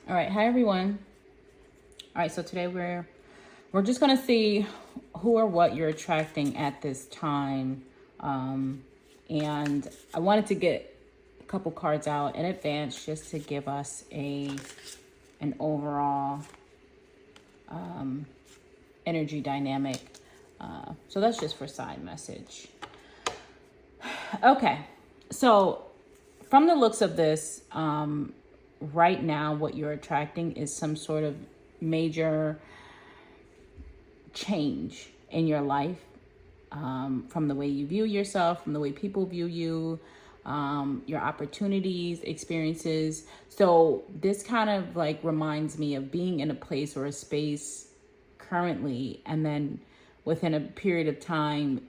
All right, hi everyone. All right, so today we're just gonna see who or what you're attracting at this time, and I wanted to get a couple cards out in advance just to give us an overall energy dynamic. So that's just for side message. Okay, so from the looks of this, right now, what you're attracting is some sort of major change in your life, from the way you view yourself, from the way people view you, your opportunities, experiences. So this kind of like reminds me of being in a place or a space currently, and then within a period of time,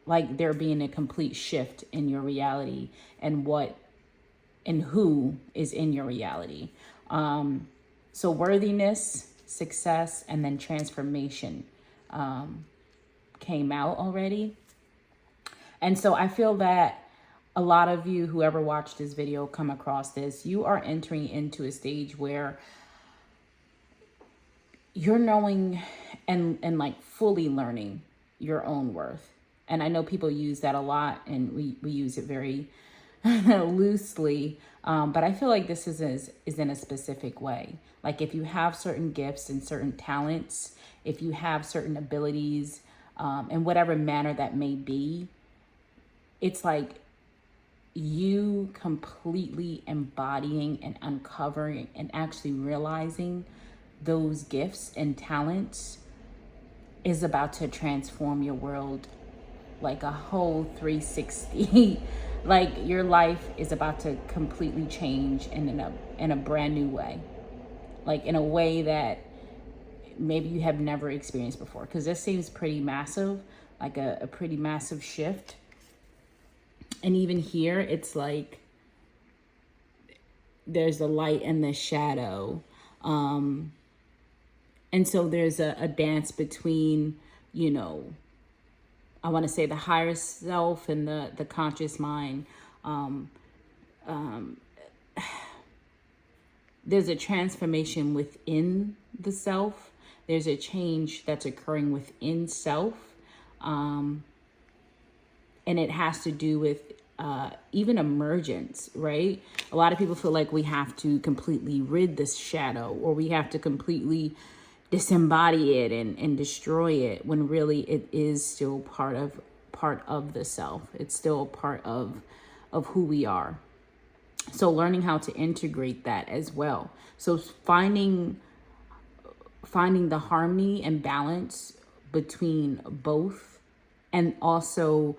like there being a complete shift in your reality and what and who is in your reality. So worthiness, success, and then transformation came out already. And so I feel that a lot of you, whoever watched this video, come across this, you are entering into a stage where you're knowing and like fully learning your own worth. And I know people use that a lot, and we use it very loosely, but I feel like this is in a specific way. Like if you have certain gifts and certain talents, if you have certain abilities, in whatever manner that may be, it's like you completely embodying and uncovering and actually realizing those gifts and talents is about to transform your world like a whole 360. Like your life is about to completely change in a brand new way, like in a way that maybe you have never experienced before, because this seems pretty massive, like a pretty massive shift. And even here it's like there's the light and the shadow, and so there's a dance between, you know, I want to say the higher self and the conscious mind. There's a transformation within the self. There's a change that's occurring within self. And it has to do with even emergence, right? A lot of people feel like we have to completely rid this shadow, or we have to completely disembody it and destroy it, when really it is still part of the self. It's still a part of who we are. So learning how to integrate that as well. So finding the harmony and balance between both, and also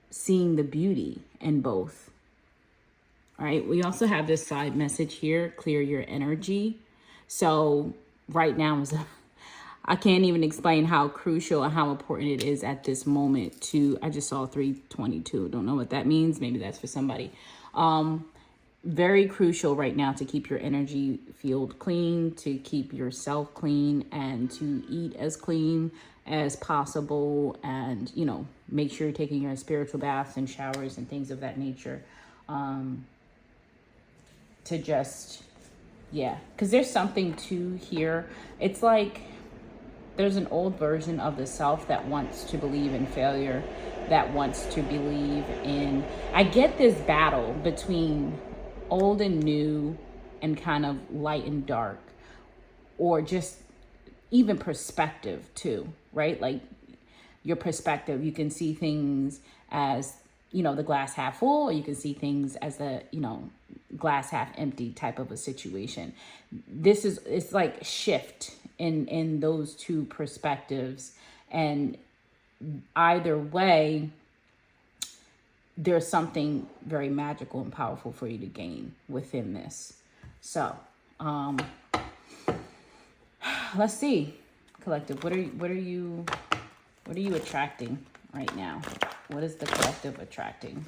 seeing the beauty in both. All right. We also have this side message here: clear your energy. So right now is I can't even explain how crucial and how important it is at this moment to, I just saw 322. Don't know what that means. Maybe that's for somebody. Very crucial right now to keep your energy field clean, to keep yourself clean, and to eat as clean as possible. And, you know, make sure you're taking your spiritual baths and showers and things of that nature. To just, yeah, because there's something to here. It's like there's an old version of the self that wants to believe in failure, that wants to believe in, I get this battle between old and new, and kind of light and dark, or just even perspective too, right? Like your perspective, you can see things as, you know, the glass half full, or you can see things as the, you know, glass half empty type of a situation. It's like shift in those two perspectives, and either way there's something very magical and powerful for you to gain within this. So let's see, collective, what are you attracting right now? What is the collective attracting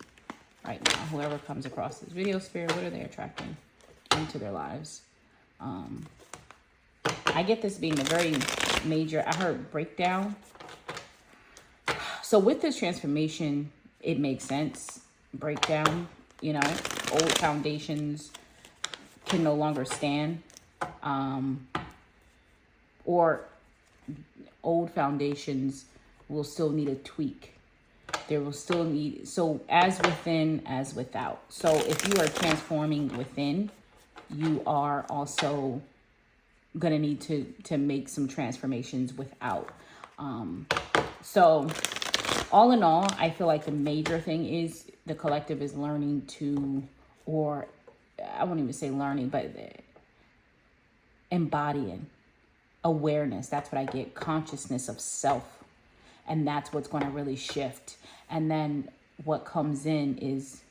right now? Whoever comes across this video, spirit, what are they attracting into their lives? I get this being a very major, I heard breakdown. So with this transformation, it makes sense. Breakdown, you know, old foundations can no longer stand, or old foundations will still need a tweak. There will still need, so as within as without. So if you are transforming within, you are also going to need to make some transformations without. So all in all, I feel like the major thing is the collective is learning to, or I won't even say learning, but embodying awareness. That's what I get. Consciousness of self. And that's what's going to really shift. And then what comes in is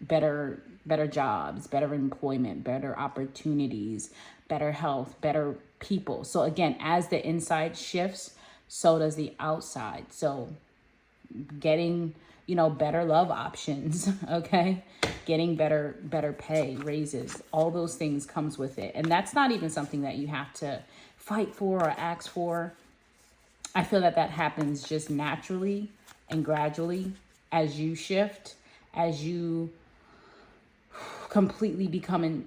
better jobs, better employment, better opportunities, better health, better people. So again, as the inside shifts, so does the outside. So getting, better love options, okay? Getting better pay, raises, all those things comes with it. And that's not even something that you have to fight for or ask for. I feel that happens just naturally and gradually as you shift, as you completely becoming,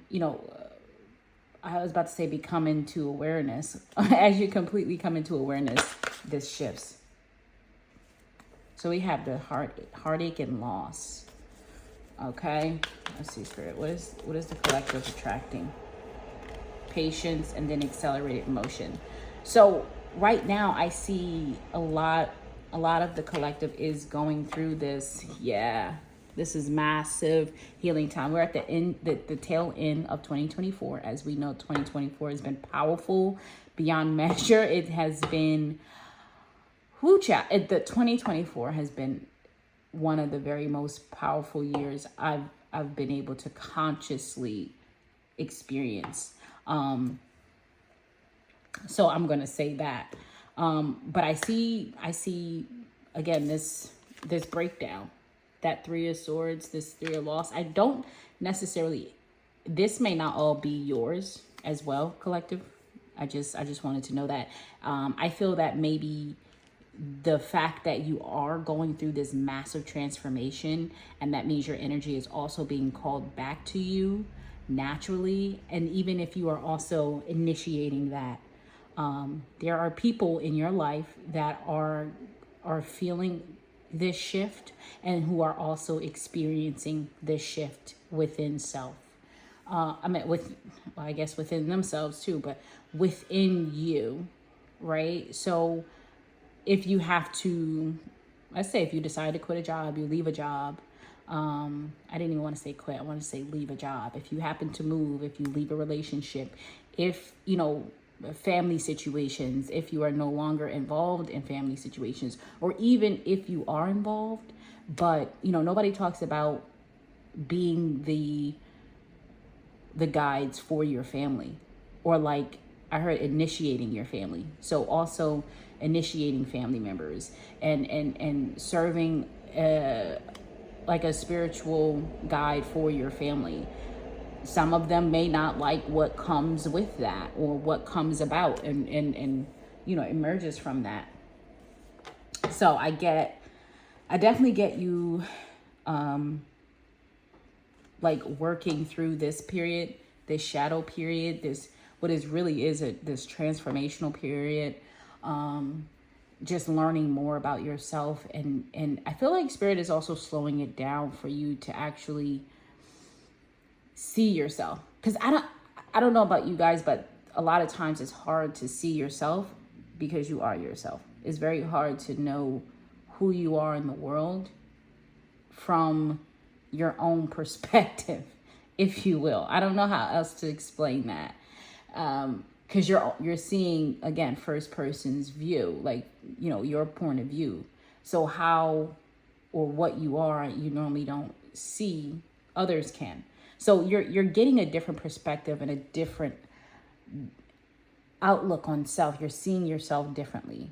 I was about to say become into awareness. As you completely come into awareness, this shifts. So we have the heartache and loss. Okay, let's see, Spirit. What is the collective attracting? Patience and then accelerated motion. So right now I see a lot of the collective is going through this. Yeah, this is massive healing time. We're at the end, the tail end of 2024. As we know, 2024 has been powerful beyond measure. It has been, the 2024 has been one of the very most powerful years I've been able to consciously experience. So I'm going to say that. But I see again, this breakdown, that Three of Swords, this Three of Loss. I don't necessarily, this may not all be yours as well, collective. I just wanted to know that. I feel that maybe the fact that you are going through this massive transformation, and that means your energy is also being called back to you naturally. And even if you are also initiating that, there are people in your life that are feeling this shift and who are also experiencing this shift within self. I guess within themselves too, but within you, right? So if you have to, let's say if you decide to quit a job, you leave a job. I didn't even want to say quit. I want to say leave a job. If you happen to move, if you leave a relationship, if, family situations, if you are no longer involved in family situations, or even if you are involved, but, nobody talks about being the guides for your family, or like I heard initiating your family. So also initiating family members and serving like a spiritual guide for your family. Some of them may not like what comes with that or what comes about and emerges from that. So I definitely get you like working through this period, this shadow period, this what is really is this transformational period. Just learning more about yourself, and I feel like Spirit is also slowing it down for you to actually see yourself, because I don't know about you guys, but a lot of times it's hard to see yourself because you are yourself. It's very hard to know who you are in the world from your own perspective, if you will. I don't know how else to explain that. Because you're seeing, again, first person's view, like, your point of view. So how or what you are, you normally don't see, others can. So you're getting a different perspective and a different outlook on self. You're seeing yourself differently,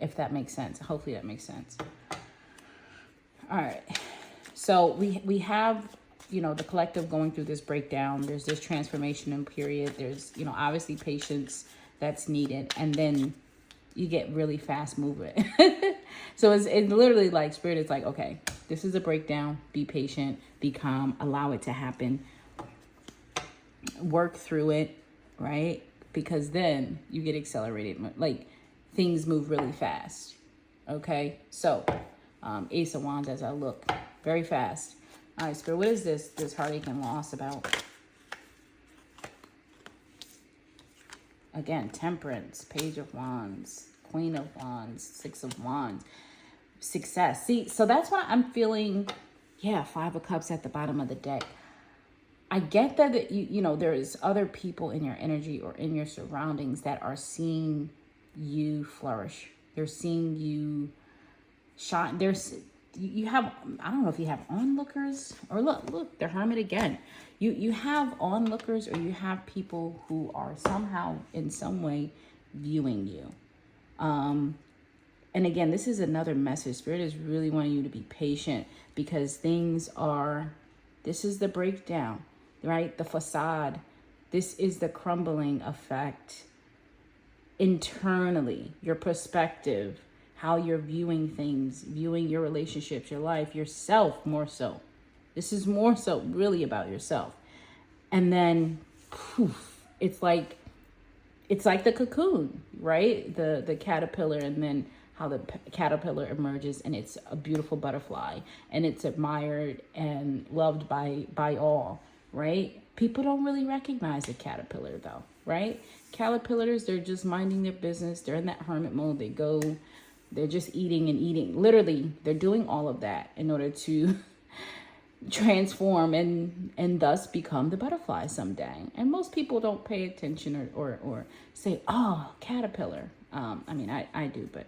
if that makes sense. Hopefully that makes sense. All right. So we have, the collective going through this breakdown. There's this transformation period. There's, obviously patience that's needed. And then you get really fast movement. So it's literally like Spirit is like, okay, this is a breakdown. Be patient, be calm, allow it to happen. work through it, right? Because then you get accelerated, like things move really fast. Okay, so Ace of Wands as I look very fast. All right, Spirit, what is this heartache and loss about? Again, Temperance, Page of Wands, Queen of Wands, Six of Wands, success. See, so that's what I'm feeling. Yeah, Five of Cups at the bottom of the deck. I get that you know, there's other people in your energy or in your surroundings that are seeing you flourish. They're seeing you shine. You have, I don't know if you have onlookers, or look, the Hermit again. You have onlookers, or you have people who are somehow in some way viewing you. And again, this is another message. Spirit is really wanting you to be patient, because this is the breakdown, right? The facade. This is the crumbling effect internally, your perspective, how you're viewing things, viewing your relationships, your life, yourself more so. This is more so really about yourself. And then poof, it's like the cocoon, right? The caterpillar, and then how the caterpillar emerges, and it's a beautiful butterfly, and it's admired and loved by all, right? People don't really recognize a caterpillar though, right? Caterpillars, they're just minding their business. They're in that hermit mode. They're just eating and eating. Literally, they're doing all of that in order to transform and thus become the butterfly someday. And most people don't pay attention or say, oh, caterpillar. I mean, I do, but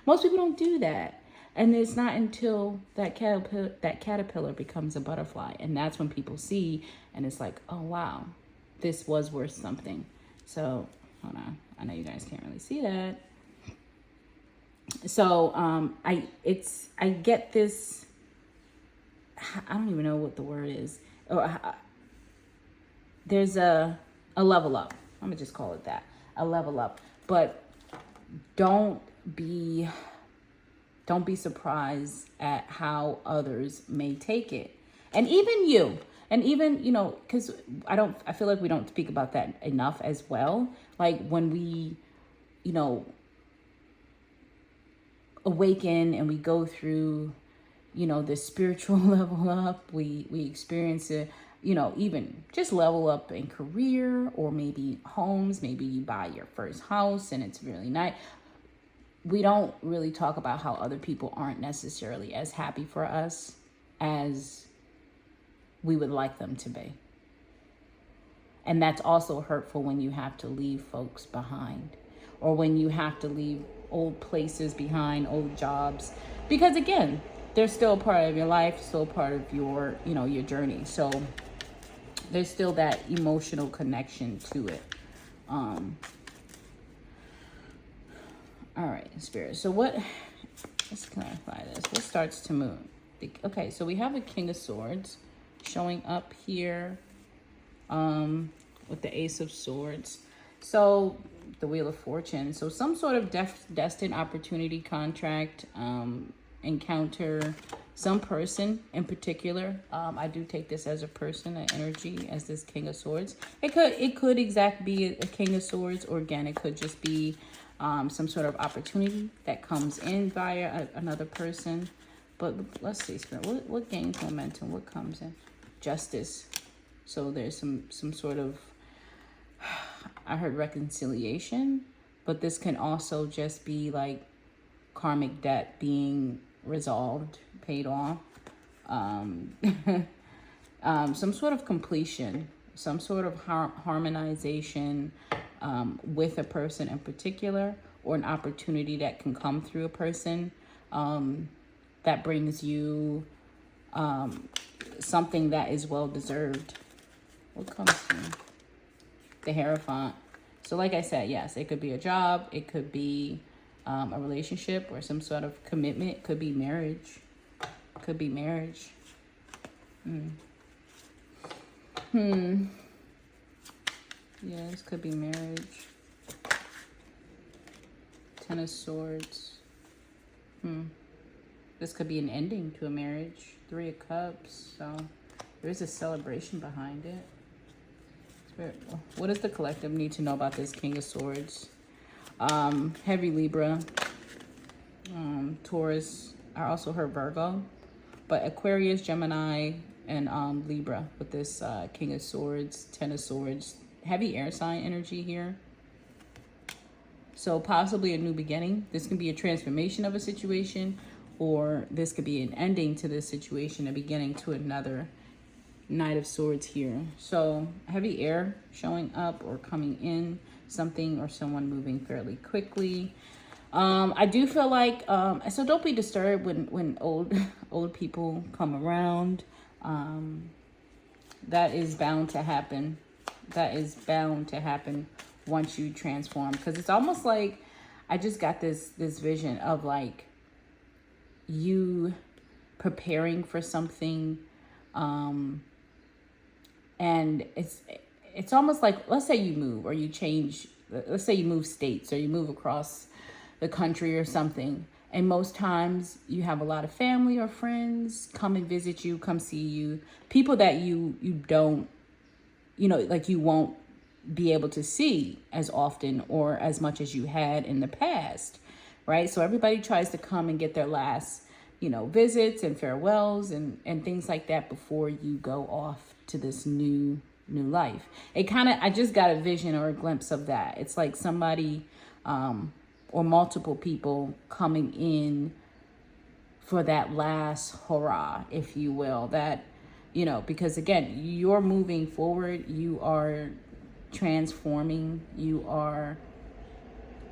most people don't do that. And it's not until that caterpillar becomes a butterfly, and that's when people see, and it's like, oh wow, this was worth something. So hold on, I know you guys can't really see that. So I get this. I don't even know what the word is. There's a level up. I'm gonna just call it that, a level up. But don't be surprised at how others may take it, and even you know, because I feel like we don't speak about that enough as well. Like when we, you know, awaken and we go through, you know, the spiritual level up, we experience it, you know, even just level up in career, or maybe homes, maybe you buy your first house and it's really nice. We don't really talk about how other people aren't necessarily as happy for us as we would like them to be. And that's also hurtful when you have to leave folks behind, or when you have to leave old places behind, old jobs, because again, they're still part of your life, still part of your, you know, your journey. So there's still that emotional connection to it. All right, Spirit. So let's clarify this. What starts to move? Okay, so we have a King of Swords showing up here with the Ace of Swords. So the Wheel of Fortune. So some sort of destined opportunity, contract, encounter, some person in particular. I do take this as a person, an energy, as this King of Swords. It could be a King of Swords, or again, it could just be some sort of opportunity that comes in via another person. But let's see, Spirit, what gains momentum? What comes in? Justice. So there's some sort of, I heard reconciliation, but this can also just be like karmic debt being resolved, paid off. Some sort of completion, some sort of harmonization with a person in particular, or an opportunity that can come through a person that brings you something that is well deserved. What comes through? The Hierophant. So like I said, yes, it could be a job, it could be a relationship, or some sort of commitment. It could be marriage. Could be marriage. Yeah, this could be marriage. Ten of Swords. This could be an ending to a marriage. Three of Cups. So there is a celebration behind it. Spirit, what does the collective need to know about this King of Swords? Heavy Libra, Taurus are also her Virgo, but Aquarius, Gemini, and Libra with this King of Swords, Ten of Swords, heavy air sign energy here. So possibly a new beginning. This can be a transformation of a situation, or this could be an ending to this situation, a beginning to another. Knight of Swords here. So heavy air showing up or coming in, something or someone moving fairly quickly. I do feel like, so don't be disturbed when old people come around. That is bound to happen. That is bound to happen once you transform, because it's almost like I just got this vision of like you preparing for something, and it's almost like, let's say you move or you change, let's say you move states or you move across the country or something, and most times you have a lot of family or friends come and visit you, come see you, people that you don't, like you won't be able to see as often or as much as you had in the past, right? So everybody tries to come and get their last, visits and farewells and things like that before you go off to this new life. I just got a vision or a glimpse of that. It's like somebody or multiple people coming in for that last hurrah, if you will, that, because again, you're moving forward, you are transforming, you are,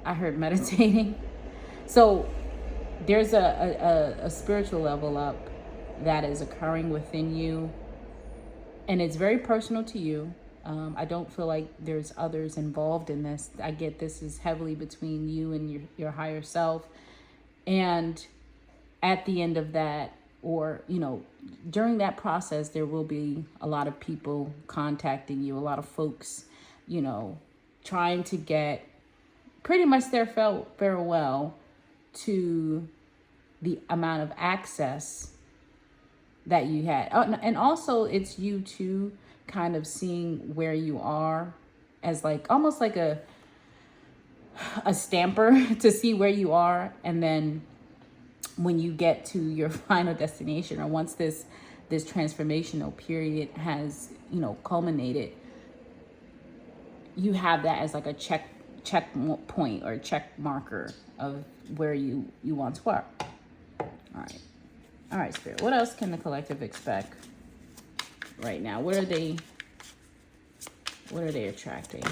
I heard meditating. So there's a spiritual level up that is occurring within you, and it's very personal to you. I don't feel like there's others involved in this. I get this is heavily between you and your higher self. And at the end of that, or, during that process, there will be a lot of people contacting you, a lot of folks, trying to get pretty much their farewell to the amount of access that you had. Oh, and also it's you too kind of seeing where you are as like almost like a stamper to see where you are, and then when you get to your final destination, or once this transformational period has culminated, you have that as like a check point or check marker of where you once were. All right, Spirit, what else can the collective expect right now? What are they attracting?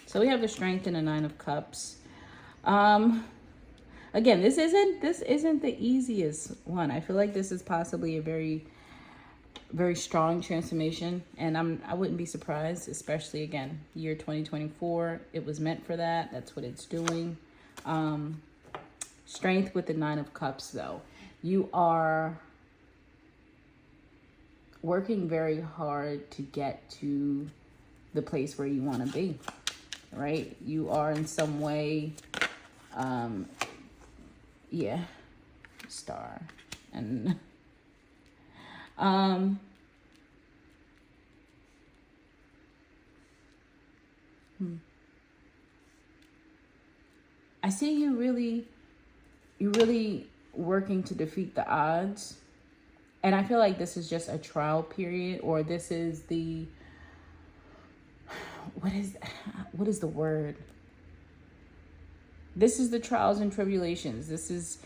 So we have the Strength and the Nine of Cups. Again, this isn't the easiest one. I feel like this is possibly a very, very strong transformation, and I wouldn't be surprised, especially again, year 2024. It was meant for that. That's what it's doing. Strength with the Nine of Cups, though. You are working very hard to get to the place where you want to be, right? You are in some way, Star. And I see you're really working to defeat the odds. And I feel like this is just a trial period, or this is the, what is the word? This is the trials and tribulations. This is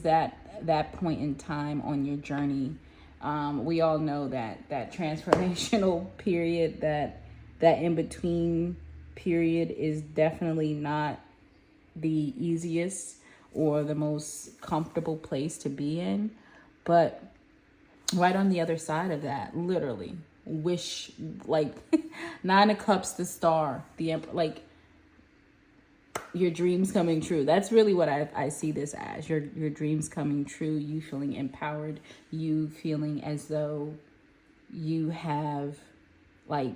that point in time on your journey. We all know that transformational period, that in-between period is definitely not the easiest or the most comfortable place to be in. But right on the other side of that, literally, wish, like, Nine of Cups, the Star, the Emperor, like, your dreams coming true. That's really what I see this as. Your dreams coming true, you feeling empowered, you feeling as though you have, like,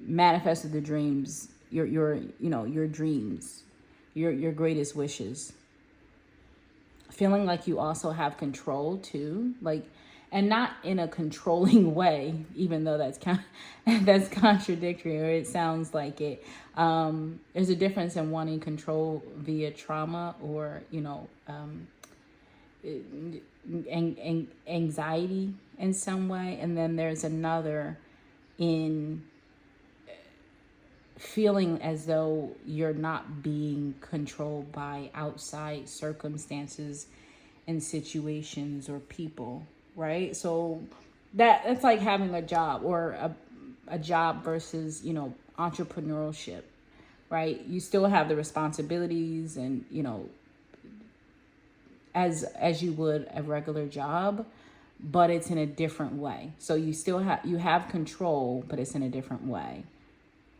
manifested the dreams, your dreams, your greatest wishes. Feeling like you also have control too, like, and not in a controlling way, even though that's contradictory, or it sounds like it. There's a difference in wanting control via trauma, or anxiety in some way, and then there's another in feeling as though you're not being controlled by outside circumstances and situations or people, right? So that's like having a job, or a job versus entrepreneurship, right? You still have the responsibilities and as you would a regular job, but it's in a different way. So you have control, but it's in a different way,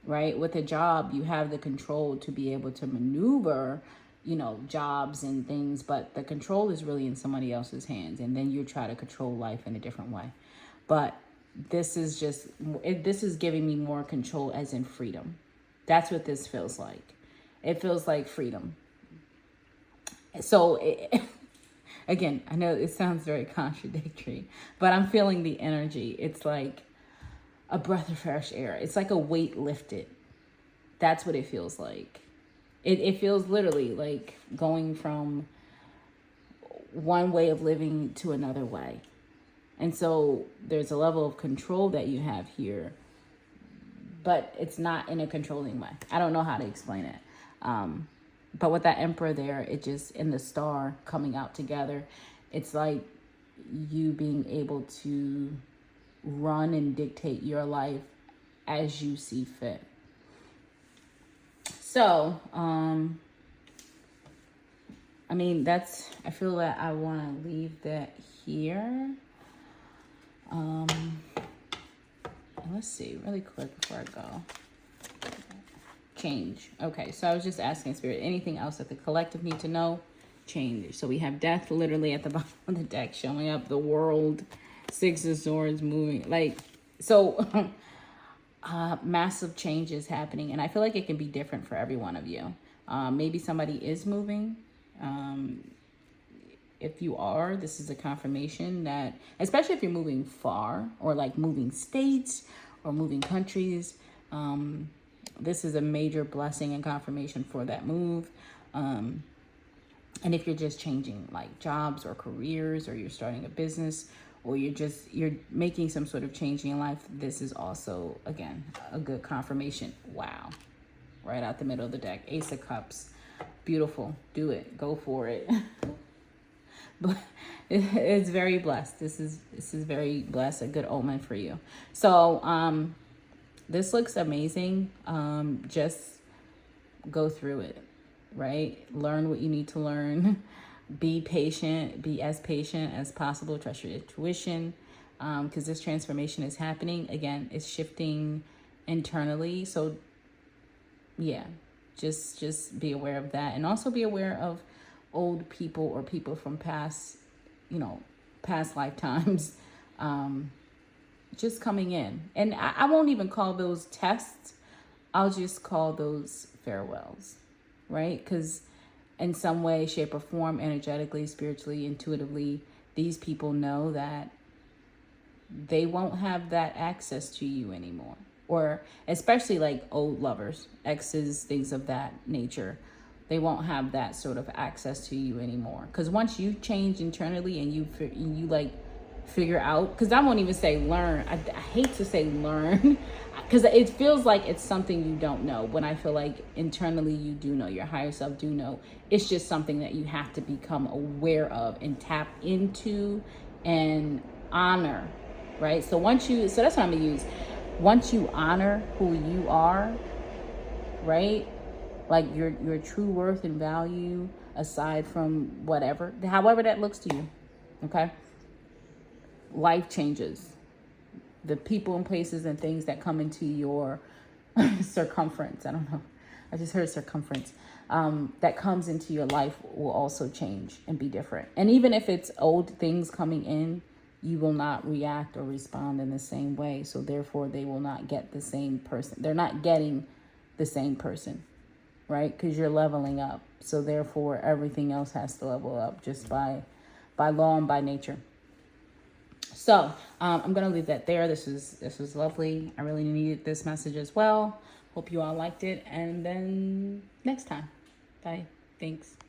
right? With a job, you have the control to be able to maneuver, jobs and things, but the control is really in somebody else's hands. And then you try to control life in a different way. But this is giving me more control, as in freedom. That's what this feels like. It feels like freedom. So again, I know it sounds very contradictory, but I'm feeling the energy. It's like a breath of fresh air. It's like a weight lifted. That's what it feels like. It feels literally like going from one way of living to another way. And so there's a level of control that you have here, but it's not in a controlling way. I don't know how to explain it. But with that Emperor there, it just, in the star coming out together, it's like you being able to run and dictate your life as you see fit. So, I feel that I want to leave that here. Let's see, really quick before I go. Change. Okay, so I was just asking Spirit, anything else that the collective need to know? Change. So we have death literally at the bottom of the deck showing up, the world, Six of Swords moving. Massive changes happening, and I feel like it can be different for every one of you. Maybe somebody is moving. If you are, this is a confirmation that, especially if you're moving far, or like moving states or moving countries, this is a major blessing and confirmation for that move. And if you're just changing like jobs or careers, or you're starting a business, or you're making some sort of change in your life, this is also, again, a good confirmation. Wow. Right out the middle of the deck. Ace of Cups. Beautiful. Do it. Go for it. But it's very blessed. This is very blessed. A good omen for you. So this looks amazing. Just go through it, right? Learn what you need to learn. Be patient. Be as patient as possible. Trust your intuition, because this transformation is happening. Again, it's shifting internally. So yeah, just be aware of that, and also be aware of old people or people from past lifetimes, just coming in. And I won't even call those tests. I'll just call those farewells, right? Because in some way, shape, or form, energetically, spiritually, intuitively, these people know that they won't have that access to you anymore. Or especially like old lovers, exes, things of that nature. They won't have that sort of access to you anymore. Because once you change internally and you like figure out, because I won't even say learn. I hate to say learn, because it feels like it's something you don't know, when I feel like internally you do know, your higher self do know. It's just something that you have to become aware of and tap into and honor, right? So that's what I'm gonna use. Once you honor who you are, right? Like your true worth and value, aside from however that looks to you, okay? Life changes. The people and places and things that come into your circumference, I don't know, I just heard circumference, that comes into your life will also change and be different. And even if it's old things coming in, you will not react or respond in the same way. So therefore, they will not get the same person. They're not getting the same person, right? Because you're leveling up. So therefore, everything else has to level up just by law and by nature. So I'm gonna leave that there. This was lovely. I really needed this message as well. Hope you all liked it. And then next time. Bye. Thanks.